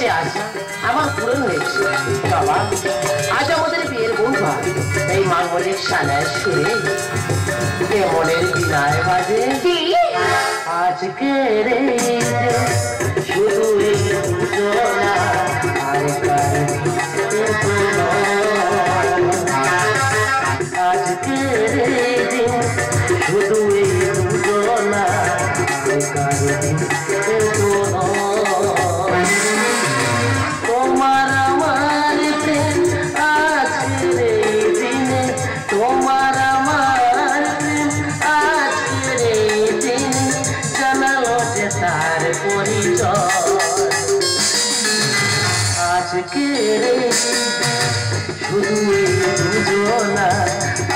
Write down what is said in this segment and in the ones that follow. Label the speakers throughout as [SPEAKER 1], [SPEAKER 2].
[SPEAKER 1] সে আশা আমার পূরণ হয়েছে। বাবা, আজ আমাদের বিয়ের বৌভা এই মাঙ্গলিক সানায় সুরে কেমনের বিনায় বাজে। আজকে রে শুধু এই দুজনা আর আজকে রে শুধু এই দুজনা তোমার আমার প্রেম আজকের এই দিনে, তোমার আমার প্রেম আজকের এই দিনে জানালো যে তার পরিচয়। আজকের শুধু এই দুজনা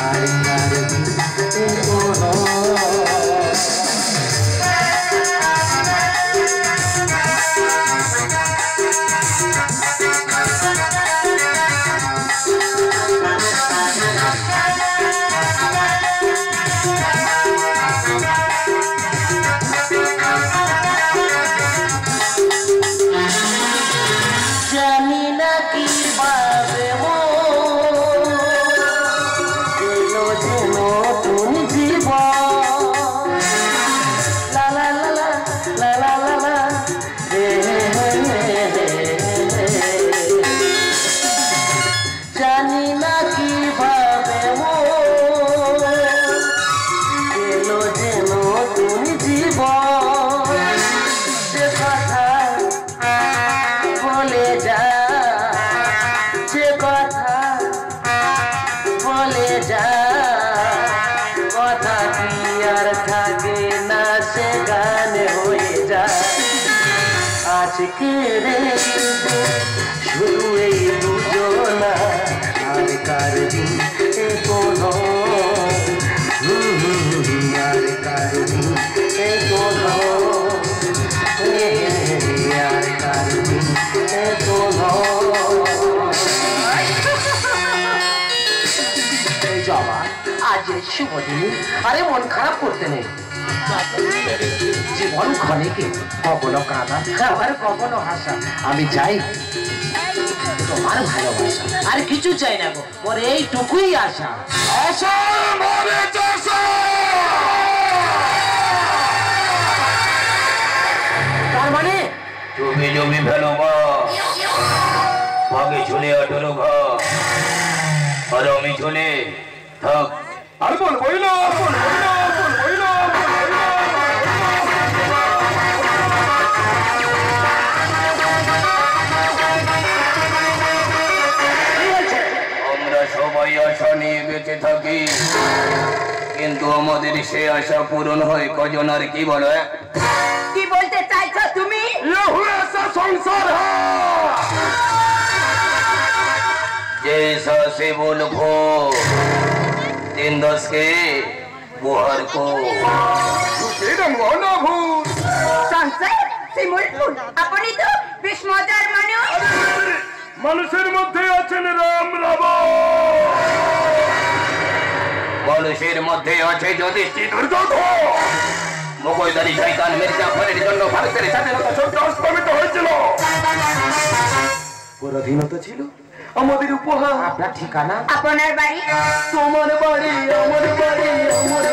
[SPEAKER 1] আর কোনো আজকের শুধু এই দুজনা আর কার দিন কোনো আর কার দিন কোনো আর কার দিন কোনো জবা আজ শুভ দিন। আরে মন খারাপ করতে নেই, জীবন ক্ষণিকে কখনো কাঁদা আবার কখনো হাসা। আমি চাই তোমার ভালোবাসা, আর কিছু চাই না গো, ওর এইটুকুই আশা। তার মানে
[SPEAKER 2] তুমি জমি ফেলো ভাগে চলে আঠেরো ঘর, আর আমি চলে থাক। আর বলবই না, সবাই আশা নিয়ে বেঁচে থাকি, কিন্তু আমাদের সে আশা পূরণ হয় কজন? আর কি বলো?
[SPEAKER 3] কি বলতে চাইছো তুমি?
[SPEAKER 2] সংসার जैसा से बोल खो 3-10 के बुहार को
[SPEAKER 3] সংসার শিমুলপুর, আপনি তো বেশ মজার মানুষ।
[SPEAKER 2] মানুষের মধ্যে আছেন রাম রাবণ, মানুষের মধ্যে আছে যুধিষ্ঠির দুর্যোধন। মুঘলদারি শয়তান মির্জাফরের জন্য ভারতের স্বাধীনতা যুদ্ধ স্তম্ভিত হয়েছিল। পরাধীনতা ছিল আমাদের উপহার।
[SPEAKER 1] আপনার ঠিকানা?
[SPEAKER 3] আপনার বাড়ি?
[SPEAKER 1] তোমার বাড়ি আমার বাড়ি, আমার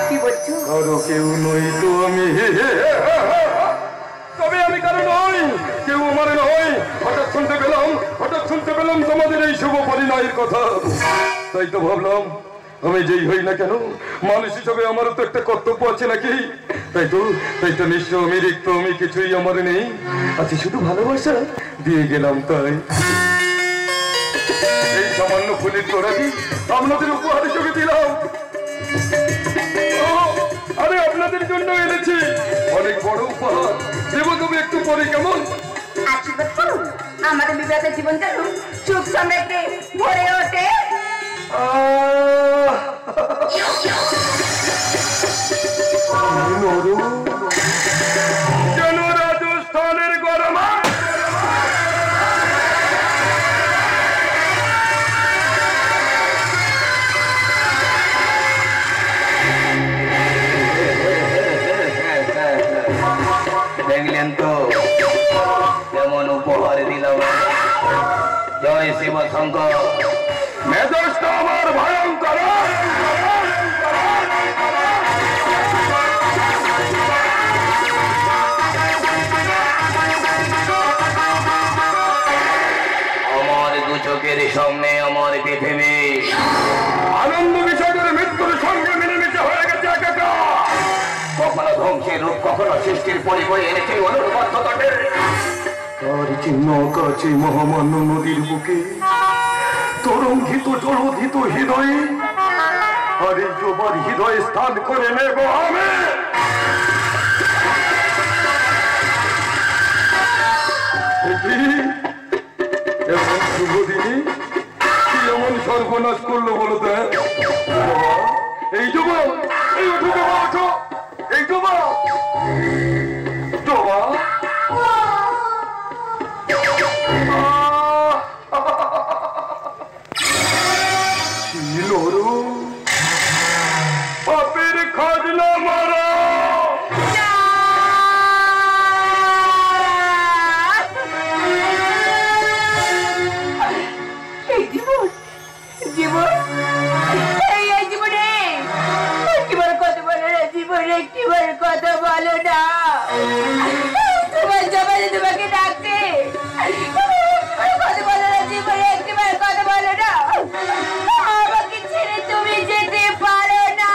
[SPEAKER 3] কি বলছো?
[SPEAKER 2] কারো কেউ নই তো আমি, তবে আমি কারো নই, কেউ আমার নয়। হঠাৎ শুনতে পেলাম তোমাদের এই শুভ পরিণয়ের কথা, তাই তো ভাবলাম আমি যেই হই না কেন মানুষ হিসাবে আমারও তো একটা কর্তব্য আছে নাকি। তাই তো নিশ্চয় আমি রিক্ত, আমি কিছুই আমার নেই, আছে শুধু ভালোবাসা দিয়ে গেলাম। তাই এই সামান্য ফুলের তোড়াটি আপনাদের উপহার হিসেবে দিলাম। আরে আপনাদের জন্য এনেছি অনেক বড় উপহার, দেব তুমি একটু পরে, কেমন?
[SPEAKER 3] আশীর্বাদ করুন, আমাদের বিবাহিত জীবন যেন সুখ সমৃদ্ধি ভরে ওঠে।
[SPEAKER 2] যেন রাজস্থানের গরমা
[SPEAKER 4] জয় শিব শঙ্কর।
[SPEAKER 2] মেজাজটা আমার ভয়ঙ্কর।
[SPEAKER 4] আমার দু চোখের সামনে আমার পৃথিবী
[SPEAKER 2] আনন্দ বিষয়ের মৃত্যুর সঙ্গে মিলেমিশে হয়ে গেছে একাকার।
[SPEAKER 4] কখনো ধ্বংসের রূপ, কখনো সৃষ্টির পরিবয়ে এনেছে অনুর্বদ্ধ তটের।
[SPEAKER 2] তার চিহ্ন কাছে মহামান্য নদীর বুকে তরঙ্গিত জলধিত হৃদয়ে, আর এই জোবার হৃদয়ে স্থান করে নেব আমি। এমন শুভ দিনে কি এমন সর্বনাশ করলো বলো তো? এই যুবক, এই ওঠো জবা, ওঠো, এই জবা, জবা। পাপের খাজনা মারা
[SPEAKER 3] জীবন জীবন এই জীবনে একটিবার কথা বলো না, জীবন একটিবার কথা বলো না। তোমার জবানে তোমাকে ডাকতে কথা বলো না, জীবনে একটিবার কথা বলো না। আমাকে ছেড়ে তুমি যেতে পারো না।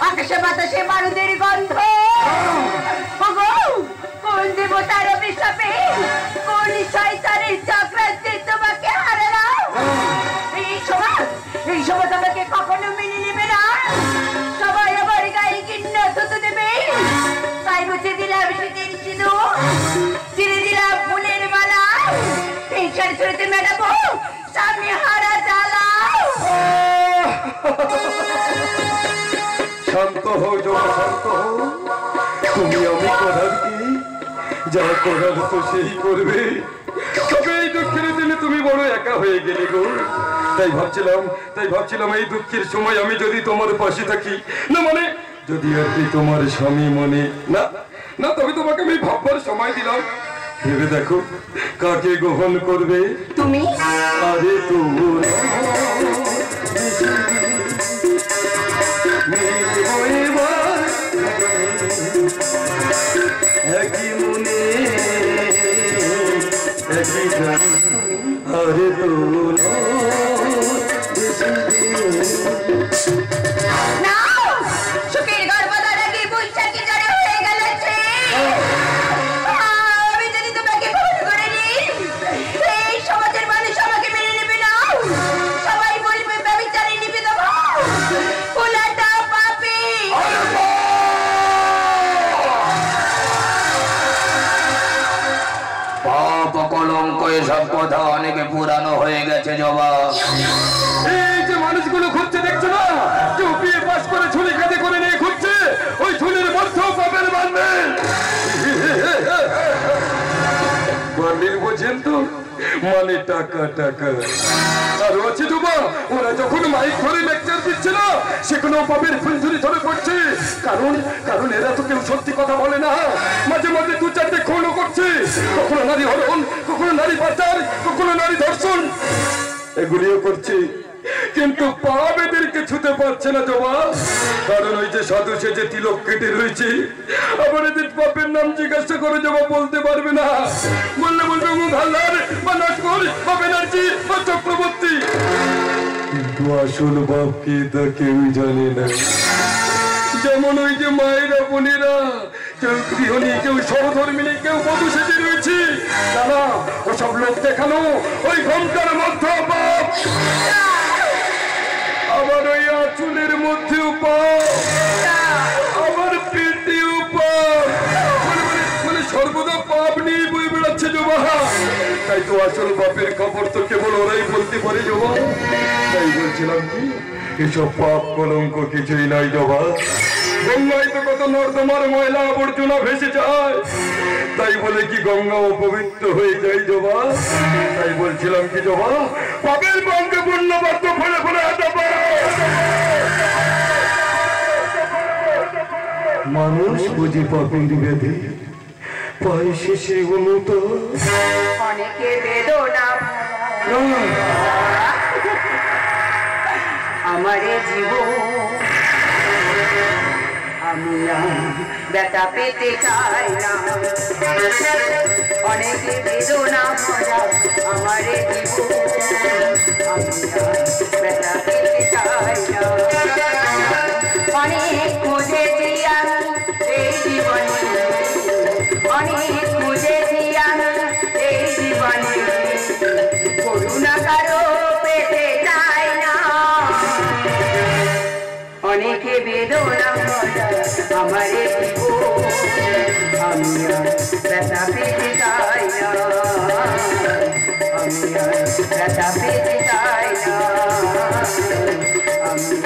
[SPEAKER 3] আকাশে বাতাসে বারুদের গন্ধ, কোন দেবতার অভিশাপে, কোন শয়তানের চক্রান্তে তোমাকে হারালাম। এই সমাজ আমাকে কখনো মেনে নেবে না। সবাই আমার গায়ে ঘৃণ্য থুতু দেবে। তাই মুছে দিলাম শীতের সিঁদুর, ছিঁড়ে দিলাম ফুলের মালা। এই শাড়ি ছড়িতে মেটাবো স্বামী হারা জ্বালা।
[SPEAKER 2] শান্ত হও জবা, শান্ত হও। তুমি আমি করার কি, যা করার তো সেই করবে। তবে এই দুঃখের দিনে তুমি বড় একা হয়ে গেলে গো। তাই ভাবছিলাম এই দুঃখের সময় আমি যদি তোমার পাশে থাকি, না মানে যদি আর কি তোমার স্বামী মনে না না, তবে তোমাকে আমি ভাববার সময় দিলাম। ভেবে দেখো কাকে গ্রহণ করবে
[SPEAKER 3] তুমি।
[SPEAKER 2] আরে তুমি একই মনে একই গান, আরে তো
[SPEAKER 3] না, সুখের গর্ভধারা কি বৈশাখী জ্বরে হয়ে গেছে। আমি যদি তোমাকে গ্রহণ করে নিই, এই সমাজের মানুষ আমাকে মেনে নেবে না। সবাই বলবে ব্যভিচারী নিবেদন, ফুলাটা পাপী।
[SPEAKER 4] পাপ কলঙ্ক এসব কথা অনেক পুরানো হয়ে গেছে জবা।
[SPEAKER 2] এই যে মানুষগুলো ঘুরছে দেখছো না, কেউ বিয়ে পাস করে ছুরি কাঁধে করে নিয়ে ঘুরছে, ওই ছুরির মধ্যেও পাপের বান্ডিল। বান্ডিল বোঝেন তো, মানে টাকা টাকা। আর আছে জবা, ওরা যখন মাইক ধরে লেকচার দিচ্ছে না, সেখানে পাপের ফুলঝুরি ধরে পড়ছে। কারণ এরা তো কেউ সত্যি কথা বলে না। মাঝে মাঝে দু চারটে খুনও করছে, কখনো নারী হরণ, কখনো নারী পাচার, কখনো নারী ধর্ষণ, এগুলিও করছে। কিন্তু পাপ এদেরকে ছুতে পারছে না জবা। কারণ ওই যে সাধু সেজে তিলক কেটে রয়েছে, আবার এদের পাপের নাম জিজ্ঞাসা করে জবা বলতে পারবে না। বললে বলবে মুখ হাল্লার বা নাটকর বা ব্যানার্জি বা চক্রবর্তী, কিন্তু আসল বাপ কি তা কেউ জানে না। যেমন ওই যে মায়েরা বোনেরা, কেউ গৃহিণী, কেউ সহধর্মিনী, কেউ বধূ সেজে রয়েছে। দাদা ওসব লোক দেখানো ওই ঘন্টার মধ্যে পাপ, আবার ওই আঁচলের মধ্যেও পাপ, আবার পেটেও পাপ, মানে সর্বদা পাপ নিয়ে বয়ে বেড়াচ্ছে জবা। তাই তো আসল বাপের খবর তো কেবল ওরাই বলতে পারে জবা। তাই বলছিলাম কি, এসব পাপ কলঙ্ক কিছুই নাই জবা। গঙ্গায় তো কত নর্দমার ময়লা আবর্জনা ভেসে যায়, তাই বলে কি গঙ্গা অপবিত্র হয়ে যায় জবা? তাই বলছিলাম কি জবা, পাপের বন্ধে পুণ্যবদ্ধ ফলে ফলে মানুষ বুঝি পাপের ব্যাধি, পায়ে শেষে অনুতো
[SPEAKER 3] অনেকে বেদনা আমারে জীবন আমি ব্যথা পেতে চাই না অনেকে বেদনা ভরা আমারে জীবন আমি ব্যথা পেতে চাই না অনেক খুঁজেছি আমি এই জীবনে অনেক খুঁজেছি আমি এই জীবনে করুণা কারো পেতে চাই না অনেকে বেদনা ভরা আমারে জীবন আমি ব্যথা পেতে চাই না আমি ব্যথা পেতে চাই না আমি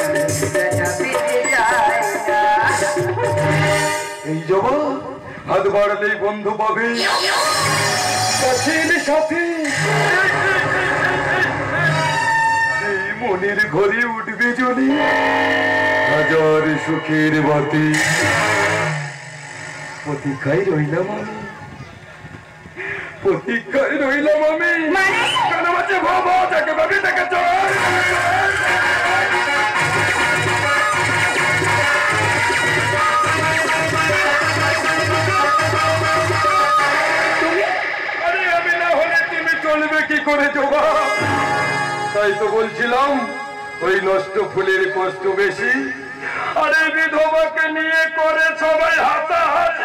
[SPEAKER 3] ব্যথা পেতে চাই না
[SPEAKER 2] এই জবা হাত বাড়ালেই বন্ধু পাবে সাথে এই মনের ঘরে উঠবে জলে হাজার সুখের বাতি প্রতীক্ষায় রইলাম আমি প্রতীক্ষায় রইলাম আমি কেন বাজে ভাবো যাকে ভাবি তাকে চল চলবে কি করে জবা তাই তো বলছিলাম ওই নষ্ট ফুলের কষ্ট বেশি আরে বিধবাকে নিয়ে করে সবাই হাতাহাতি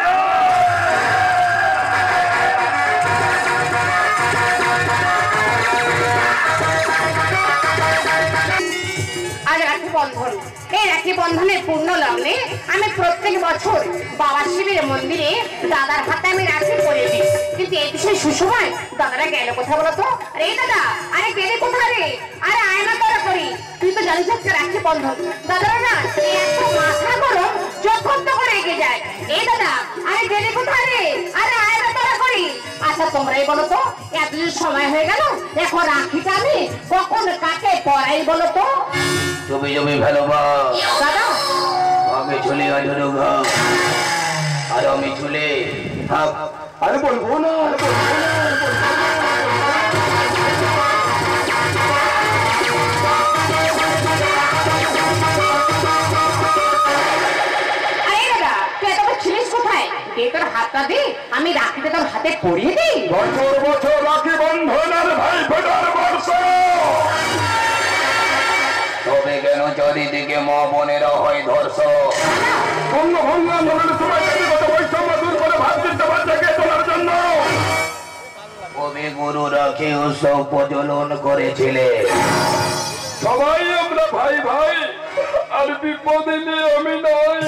[SPEAKER 5] আজ রাখি বন্ধন এই রাখি বন্ধনের পূর্ণ লগ্নে আমি প্রত্যেক বছর বাবা শিবের মন্দিরে দাদার হাতে আমি রাখি পরে দিই কিন্তু এই বিষয়ে সুসময় দাদারা গেল কোথায় বলতো আরে দাদা আরে গেলে কোথায় রে আরে আয়না তোরা করি তুই তো জানিস আজকে রাখি বন্ধন দাদারা না এত মাথা গরম যখন তখন রেগে যায় এই দাদা আরে গেলে কোথায় রে আরে আয়না তোরা করি আচ্ছা তোমরাই বলো তো এতদিন সময় হয়ে গেল এখন রাখিটা আমি কখন কাকে পড়াই বলো তো
[SPEAKER 4] তুমি জমি ভালো বা
[SPEAKER 5] দাদা
[SPEAKER 4] আমি চলে আজরো ঘা আর আমি চলে থাক
[SPEAKER 2] আরে বলবো না আরে বলবো না
[SPEAKER 5] তোর হাতটা দে আমি রাখিতে তোর হাতে পরিয়ে দিই
[SPEAKER 2] বছর বছর রাখি বন্ধনের ভাই ফেটার বর্ষ
[SPEAKER 4] তবে কেন চারিদিকে মা বোনেরা হয় ধর্ষ
[SPEAKER 2] ভঙ্গ ভঙ্গ আন্দোলনের সময় জাতিগত বৈষম্য দূর করে ভাতৃত্ব বাচ্চাকে তোলার জন্য
[SPEAKER 4] কবি গুরু রাখি উৎসব প্রচলন করেছিলে
[SPEAKER 2] সবাই আমরা ভাই ভাই আর বিপদে নিয়ে আমি নয়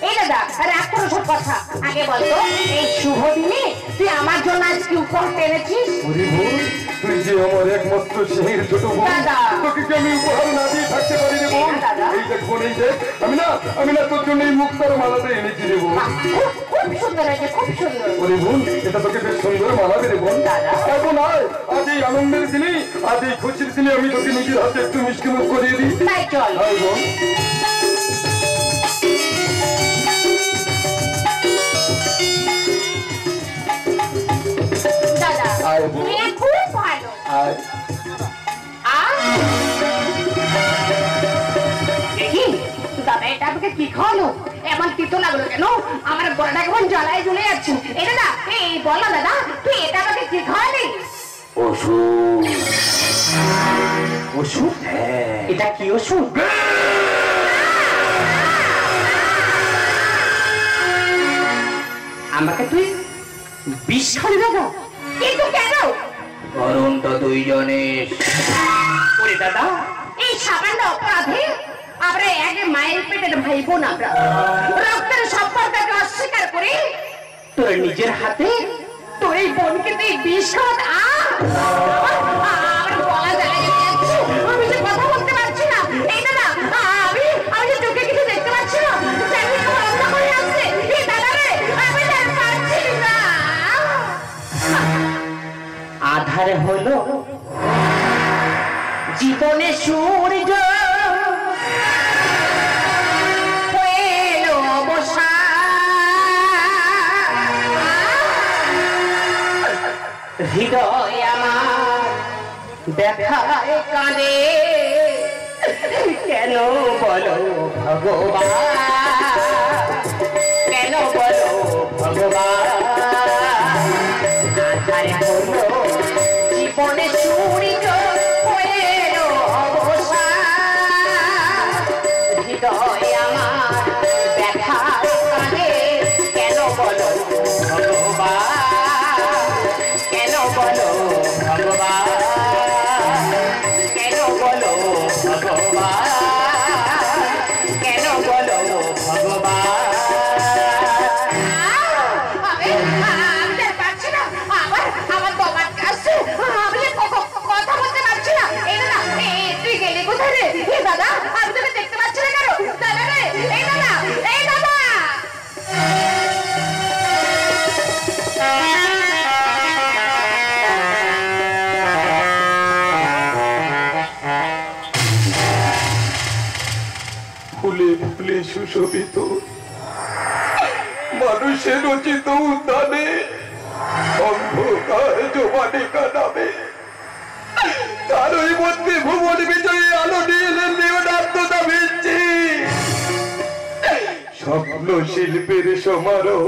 [SPEAKER 5] এই দাদা রাগ করো সব কথা আগে বলতো এই শুভ দিনে তুই আমার জন্য আজকে উপহার এনেছিস
[SPEAKER 2] তুই যে আমার একমাত্র স্নেহের ছোট বোন
[SPEAKER 5] দাদা।
[SPEAKER 2] তোকে কি আমি উপহার না দিয়ে থাকতে পারি রে বোন
[SPEAKER 5] দাদা।
[SPEAKER 2] এই দেখ বোন এই দেখ আমি না তোর জন্য এই মুক্তার মালাটা এনেছি রে বোন
[SPEAKER 5] খুব সুন্দর হয়েছে খুব সুন্দর
[SPEAKER 2] ওরে বোন এটা তোকে বেশ সুন্দর মানাবে রে বোন
[SPEAKER 5] দাদা।
[SPEAKER 2] এখন আয় আজ এই আনন্দের দিনে আজ এই খুশির দিনে আমি তোকে নিজের হাতে একটু মিষ্টি মুখ করিয়ে দিই
[SPEAKER 5] তাই চল
[SPEAKER 2] আয় বোন
[SPEAKER 5] দাদা
[SPEAKER 2] আয় বোন।
[SPEAKER 5] মেয়ে খুব ভালো
[SPEAKER 2] আয়
[SPEAKER 5] দেখি দাদা এটা আমাকে কি খাওয়ালো এমন তিতো লাগলো কেন আমার গলাটা কেমন জ্বালায় জ্বলে যাচ্ছে এই দাদা এই বল না দাদা তুই এটা আমাকে কি খাওয়ালি
[SPEAKER 4] ওষুধ
[SPEAKER 1] ওষুধ এটা কি ওষুধ আমাকে তুই বিষ খালি দাদা
[SPEAKER 5] কিন্তু কেন
[SPEAKER 4] কারণটা তুই জানিস
[SPEAKER 1] ওরে দাদা
[SPEAKER 5] এই সামান্য অপরাধে আমরা এক মায়ের পেটের ভাই বোন আমরা রক্তের সম্পর্ককে অস্বীকার করে
[SPEAKER 1] তোর নিজের হাতে
[SPEAKER 5] তোর এই বোনকে তুই বিষ খাওয়াত আমার গলা জ্বালা যাচ্ছে আমি যে কথা বলতে পারছি না এই দাদা আমি যে চোখে কিছু দেখতে পাচ্ছি না চাকরি বন্ধ করে আসছে এই দাদা রে আমি আর পারছি না
[SPEAKER 1] আধার হলো জীবনে সূর্য
[SPEAKER 5] এলো অবসান হৃদয় আমার দেখায় কাঁদে কেন বলো ভগবান কেন বলো ভগবান আধার হলো জীবনে সূর্য হয়ে অবসান হৃদয় আমার দেখায় কাঁদে কেন বলো ভগবান কেন বলো ভগবান কেন বলো ভগবান কেন বলো ভগবান আমার বাবার কাছে আমি কথা বলতে পারছি না এই না তুই গেলি কোথায় রে দাদা আমি তোকে দেখতে পাচ্ছি না কেন দাদা রে এই দাদা এই দাদা
[SPEAKER 2] ফুলে ফুলে সুশোভিত মানুষের রচিত উদ্যানে অন্ধকার জমানিকা নামে তার ওই মধ্যে ভুবন বিজয়ী আলো নিয়ে লিওনার্দো দা ভিঞ্চি স্বপ্ন শিল্পের সমারোহ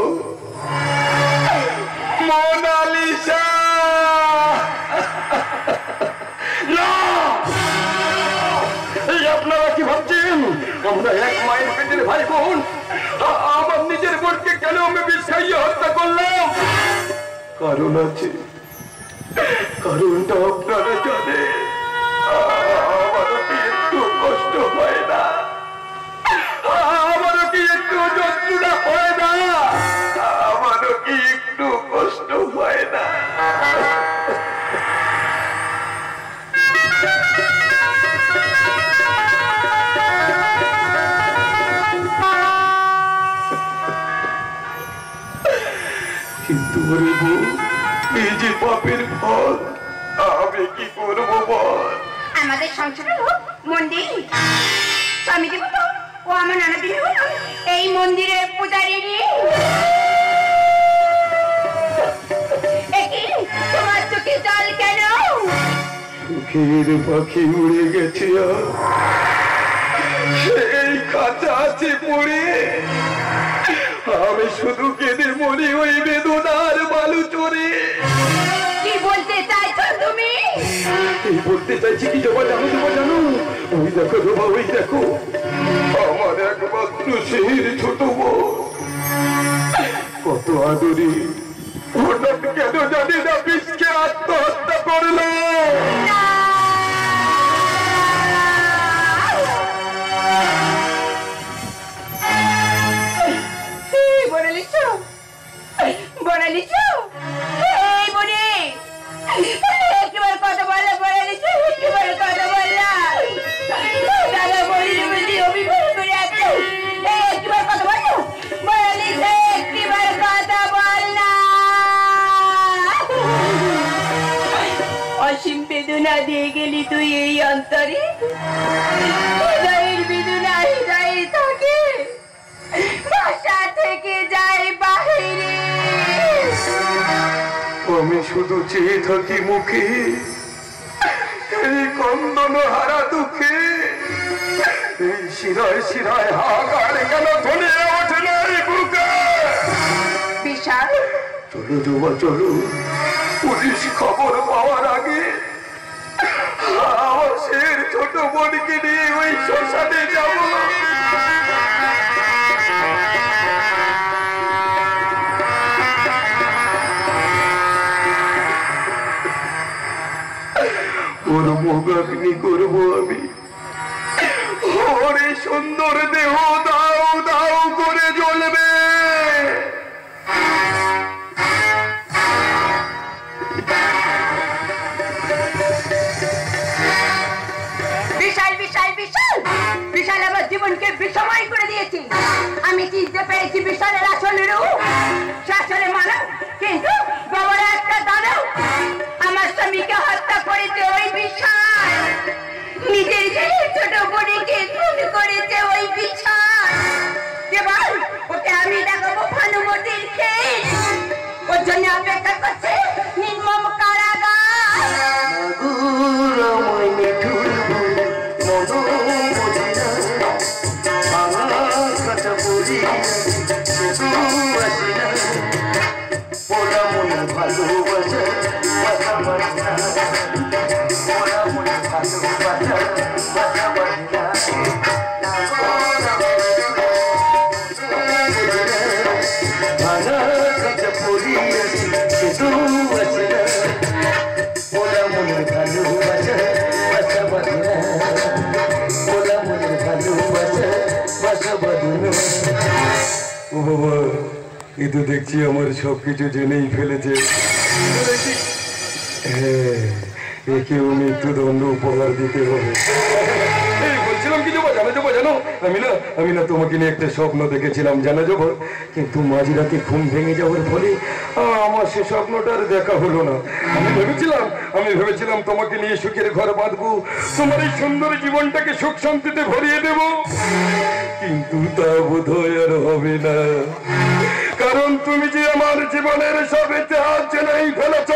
[SPEAKER 2] মোনালিসা আপনারা কি ভাবছেন আমরা এক মায়ের পেটের ভাই বোন আমার নিজের বোনকে কেন আমি বিষাইয়ে হত্যা করলাম কারণ আছে কারণটা আপনারা জানে আমারও কি একটু কষ্ট হয় না আমারও কি একটু যন্ত্রণা হয় না আমারও কি একটু কষ্ট হয় না কিন্তু এই যে পাপের ফল আমি কি করবো বল
[SPEAKER 3] আমাদের সংসারের মন্দির স্বামী দেব ও আমার নানা দিদি হলো এই মন্দিরের পূজারি তোমার চোখে জল কেন
[SPEAKER 2] সুখের পাখি উড়ে গেছে এই কাঁচা আছে পড়ে আমি শুধু কেঁদে মরি ওই বেদনার বালু চড়ে
[SPEAKER 3] কি বলতে চাইছো তুমি
[SPEAKER 2] এই বলতে চাইছি কি জবা জানো ওই দেখো জবা ওই দেখো আমার একমাত্র সেই ছোট বউ কত আদরি হঠাৎ কেন জানি না বিষকে আত্মহত্যা করলো
[SPEAKER 3] বনালিছো এই বনে একবার কথা বললা বনালিছো একবার কথা বললা দাদা বলি বুঝি অভিমান করে আছে একবার কথা বললো বনালিছো একবার কথা বললা অসীম বেদনা দিয়ে গেলি তুই এই অন্তরে হৃদয়ের বেদনা হৃদয়ে থাকে ভাষা থেকে যায় বাহিরে
[SPEAKER 2] আমি শুধু চেয়ে থাকি মুখে এই কন্দন হারা দুঃখে এই শিরায় শিরায় হাহাকার কেন ধরে ওঠে না এই বুকে
[SPEAKER 3] বিশাল
[SPEAKER 2] চলো জবা চলো পুলিশ খবর পাওয়ার আগে আমার শের ছোট বোনকে নিয়ে ওই শ্মশানে যাবো কর্মগ্নি করবো আমি ওরে সুন্দর দেহ দাও দাও করে জ্বলবে
[SPEAKER 3] বিশাল বিশাল বিশাল বিশাল আমার জীবনকে বিষময় করে দিয়েছি আমি চিনতে পেরেছি বিশালের আসল রূপ আসলে মানব কিন্তু বাবার একটা দানব আমার স্বামীকে হত্যা করেছে ওই বিশাল নিজের ছোট বোনকে খুন করেছে ওই বিশাল এবার ওকে আমি দেখাবো ভানুমতির খেয়ে ওর জন্য অপেক্ষা করছে নির্মম
[SPEAKER 1] ভালোবাসা পাশাপাশি না ওরা মনে ভালোবাসা পাশাপাশি না ভাঙা কাছে পড়িয়েছি শুধু আছে না ওরা মনে ভালোবাসা পাশাপাশি না ওরা মনে ভালোবাসা পাশাপাশি না।
[SPEAKER 2] ও বাবা, এ তো দেখছি আমার সবকিছু জেনেই ফেলেছে। হ্যাঁ, একেও মৃত্যুদণ্ড উপহার দিতে হবে। বলছিলাম কি যাবো জানো আমি না তোমাকে নিয়ে একটা স্বপ্ন দেখেছিলাম জানা যাবো, কিন্তু মাঝরাতে ঘুম ভেঙে যাওয়ার ফলে আমার সে স্বপ্নটা আর দেখা হলো না। আমি ভেবেছিলাম তোমাকে নিয়ে সুখের ঘর বাঁধবো, তোমার এই সুন্দর জীবনটাকে সুখ শান্তিতে ভরিয়ে দেব, কিন্তু তা বোধ হয় আর হবে না, কারণ তুমি যে আমার জীবনের সব ইতিহাস জেনেই ফেলেছ।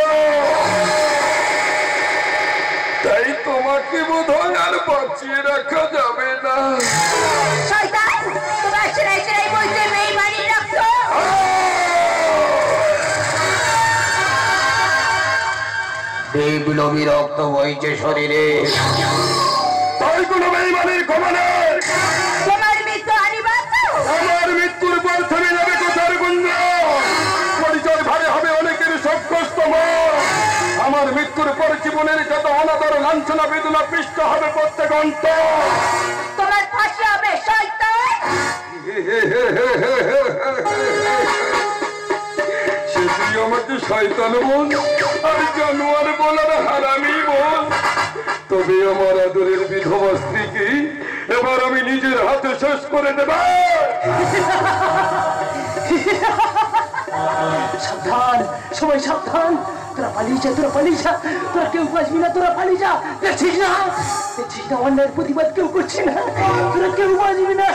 [SPEAKER 2] তাই তোমাকে বোধ হয় আর বাঁচিয়ে রাখা যাবে না।
[SPEAKER 3] শয়তান, তোমার সেরাই সেরাই বলতে বেঈমানি রাখছো।
[SPEAKER 4] বিপ্লবী রক্ত বইছে শরীরে,
[SPEAKER 2] তাই কোনো বেঈমানির ক্ষমা নেই।
[SPEAKER 3] তোমার মৃত্যু অনিবার্য।
[SPEAKER 2] আমার মৃত্যুর পর থেমে যাবে কথার গুঞ্জ, পরিচয় ভারে হবে অনেকের সব কষ্ট। আমার মৃত্যুর পর জীবনের যত অনাদর লাঞ্ছনা বেদনা পিষ্ট হবে প্রত্যেক অন্তর।
[SPEAKER 3] তোমার ফাঁসি হবে শয়তান।
[SPEAKER 2] সে তুই আমাকে শয়তান বল আর জানোয়ার বল আর হারামি বল, তবে আমার আদরের বিধবা স্ত্রীকে এবার আমি নিজের হাতে শেষ করে দেব।
[SPEAKER 1] সাবধান, সবাই সাবধান, তোরা পালিয়ে যা, তোরা পালিয়ে যা, তোরা কেউ বাঁচবি না, তোরা পালিয়ে যা। দেখছিস না অন্যায়ের প্রতিবাদ কেউ করছি না, তোরা কেউ বাঁচবি না।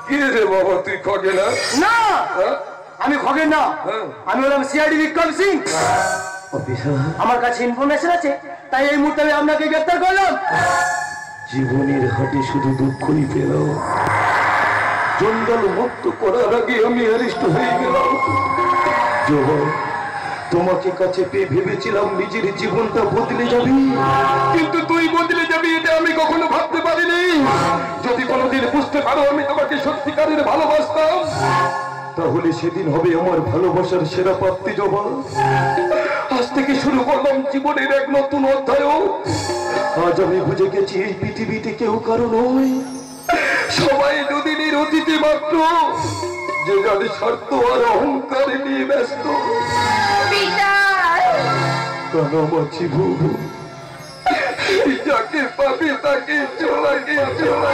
[SPEAKER 2] কি রে বাবা, তুই খগে না?
[SPEAKER 1] না, আমি খগেন না, আমি হলাম সিআইডি বিক্রম সিং। আমার কাছে ইনফরমেশন আছে, তাই এই মুহূর্তে আমি আপনাকে গ্রেফতার করলাম।
[SPEAKER 2] জীবনের হাটে শুধু দুঃখই পেল, জঞ্জাল মুক্ত করার আগে আমি অ্যারেস্ট হয়ে গেলাম। তোমাকে কাছে পেয়ে ভেবেছিলাম নিজের জীবনটা বদলে যাবে, কিন্তু তুই বদলে যাবি এটা আমি কখনো ভাবতে পারিনি। যদি কোনোদিন বুঝতে পারো আমি তোমাকে সত্যিকারের ভালোবাসতাম, তাহলে সেদিন হবে আমার ভালোবাসার সেরা প্রাপ্তি জবা। আজ থেকে শুরু করলাম জীবনের এক নতুন অধ্যায়। আজ আমি বুঝে গেছি এই পৃথিবীতে কেউ কারো নয়, সবাই দুদিনের অতিথি মাত্র, যে যার স্বার্থ আর অহংকার নিয়ে ব্যস্ত। কানামাছি ভুবু, যাকে পাবি তাকে চলাকে চলা।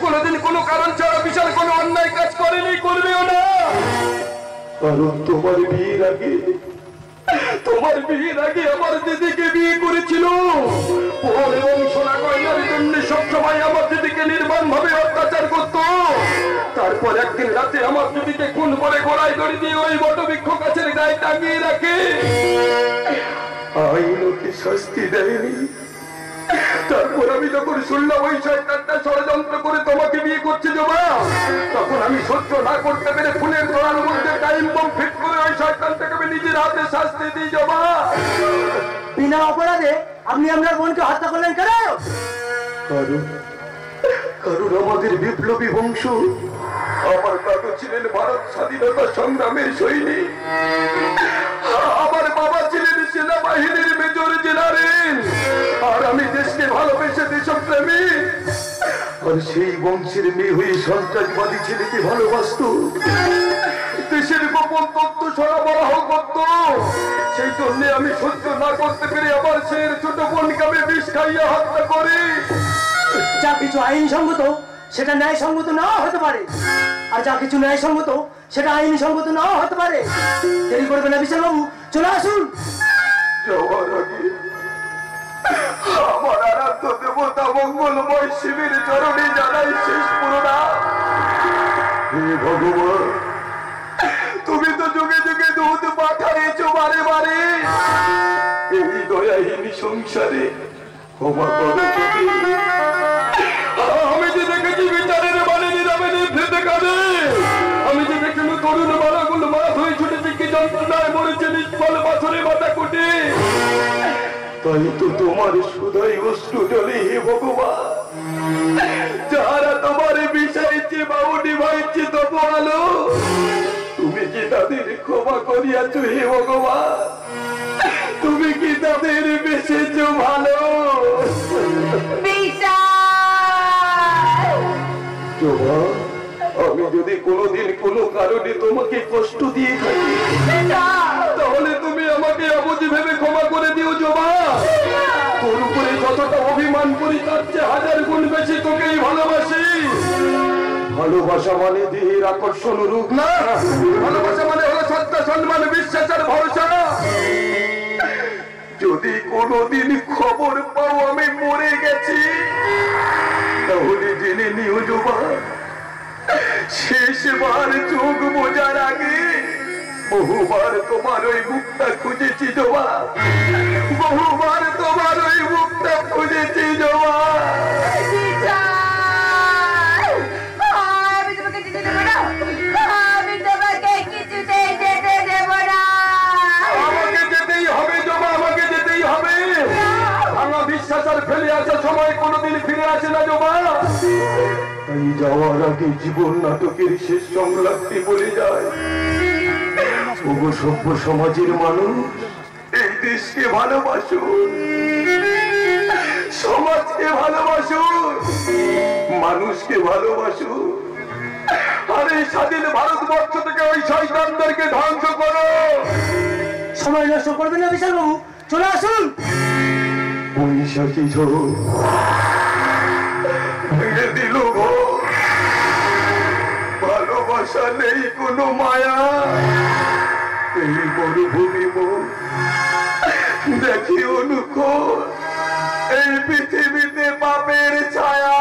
[SPEAKER 2] কোনদিন কোনো কারণ ছাড়া বিশাল কোনো অন্যায় কাজ করেনি, করবেও না, কারণ তোমার বিয়ের আগে আমার দিদিকে বিয়ে করেছিল। পর এবং সোনা গয়নার জন্য সবসময় আমার দিদিকে নির্মম ভাবে অত্যাচার করত। তারপর একদিন রাতে আমার দিদিকে খুন করে গলায় দড়ি দিয়ে ওই বটবৃক্ষ গাছের গায়ে টাঙিয়ে রাখে। আইন ওকে শাস্তি দেয়নি। তারপর আমি যখন শুনলাম ওই শয়তানটা ষড়যন্ত্র করে তোমাকে বিয়ে করছে জবা, তখন আমি সহ্য না করতে পেরে ফুলের তোড়ার মধ্যে টাইম বম ফিট করে ওই শয়তানটাকে আমি নিজের হাতে শাস্তি দিই জবা।
[SPEAKER 1] বিনা অপরাধে আপনি আপনার বোনকে হত্যা করলেন কেন?
[SPEAKER 2] কারণ আমাদের বিপ্লবী বংশ, আমার দাদু ছিলেন ভারত স্বাধীনতা সংগ্রামের সৈনিক, আমার বাবা ছিলেন সেনাবাহিনীর মেজর জেনারেল, আর আমি দেশকে ভালোবেসে দেশপ্রেমী। আর সেই বংশের মেয়ে হয়ে সন্ত্রাসবাদী ছেলেকে ভালোবাসত, দেশের গোপন তথ্য সরবরাহ করত। সেই জন্য আমি সহ্য না করতে পেরে আমার সে ছোট বোনকে আমি বিষ খাইয়া হত্যা করি।
[SPEAKER 1] যা কিছু আইনসঙ্গত সেটা ন্যায়সঙ্গত নাও হতে পারে, আর যা কিছু ন্যায়সঙ্গত সেটা আইনসঙ্গত নাও হতে পারে। দেরি করবে না বিশাল বাবু, চলে আসুন।
[SPEAKER 2] যাওয়ার আগে আমার আরাধ্য দেবতা মঙ্গলময় শিবের চরণে জানাই শেষ প্রণাম। হে ভগবান, তুমি তো যুগে যুগে দুধ পাঠাইছো বারে বারে, এই দয়াহীন সংসারে ক্ষমা করো তুমি। আমি যে দেখেছি বিচারের মানে নীরবে নিভৃতে কাঁদে, আমি যে দেখেছি তরুণ বালাগুলো মাছ হয়ে ছুটেছে কি যন্ত্রণায় মরেছে নিষ্ফল পাথরে মাথা কুটে, তাই তো তোমার সুধাই অশ্রু জলে হে ভগবান। যারা তোমার বিষাইছে বাউডি ভাইছে তবু আলো, তুমি কি তাদের ক্ষমা করিয়াছ হে ভগবান? তুমি কি তাদের বেসেছ ভালো? আমি যদি কোনোদিন কোনো কারণে তোমাকে কষ্ট দিয়ে থাকি, তাহলে তুমি আমাকে অবুঝি ভেবে ক্ষমা করে দিও জবা। তোর উপরে যতটা অভিমান করি তার চেয়ে 1000 গুণ বেশি তোকেই ভালোবাসি। ভালোবাসা মানে দেহের আকর্ষণ রূপ না, ভালোবাসা মানে হলো শ্রদ্ধা সম্মান বিশ্বাস আর ভরসা। যদি কোনোদিন খবর পাও আমি মরে গেছি, তাহলে জেনে নিও জবা, শেষবার চোখ বোঝার আগে বহুবার তোমার ওই মুখটা খুঁজেছি জবা, বহুবার তোমার ওই মুখটা খুঁজেছি জবা।
[SPEAKER 3] আমি তোমাকে যেতে দেবো না, আমি তোমাকে কিছুতেই যেতে দেব না।
[SPEAKER 2] আমাকে যেতেই হবে জবা, আমাকে যেতেই হবে। ভাঙা বিশ্বাস আর ফেলে আসা সময় কোনোদিন ফিরে আসে না জবা। তাই যাওয়ার আগে জীবন নাটকের শেষ সংলাপটি বলে যায়, ওগো সভ্য সমাজের মানুষ, এই দেশকে ভালোবাসুন, সমাজকে ভালোবাসুন, মানুষকে ভালোবাসুন, আর এই স্বাধীন ভারতবর্ষ থেকে ওই শয়তানদেরকে ধ্বংস করো।
[SPEAKER 1] সময় নষ্ট করবেন না বিশাল বাবু, চলে আসুন।
[SPEAKER 2] বৈশাখী ঝড় ভেঙে দিল ঘর, ভালোবাসা নেই কোনো মায়া, এই মরুভূমি মুখ দেখি অনুকূল, এই পৃথিবীতে পাপের ছায়া।